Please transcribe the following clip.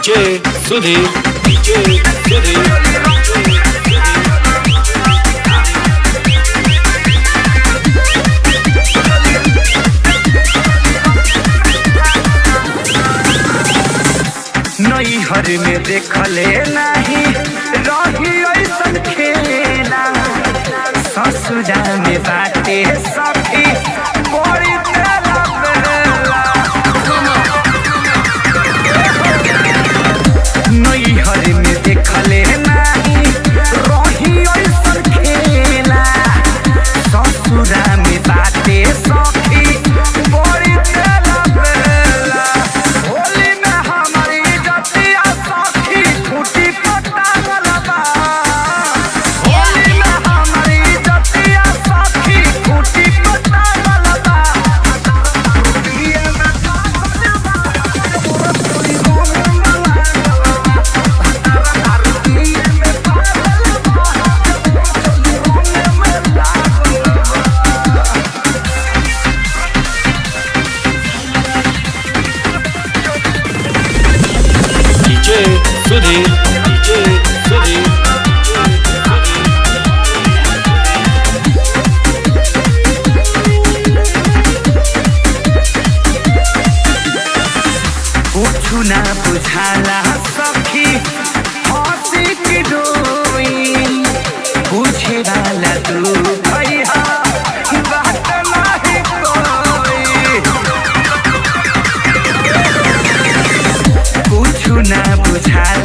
DJ Sudhir, DJ Sudhir. नैहर में देखले नहीं रही ऐसन खेला, ससुरा में बाटे सखी बड़ी तेला बेला। नैहर में देखले नहीं रही ऐसन खेला, ससुरा में बाटे सखी बड़ी तेला बेला। होली में हमारी जतिया सखी छुट्टी पटावल बा। होली में हमारी जतिया सखी छुट्टी पटावल बा। ये में कागज बा, पूरी होली में ये में कागज बा, पूरी होली में लागल बा। DJ Sudhir, DJ Sudhir. कुछु ना बुझाला सखी हंसी की डोई, बुझे वाला तू भैया बात नहीं कोई। कुछु ना बुझाला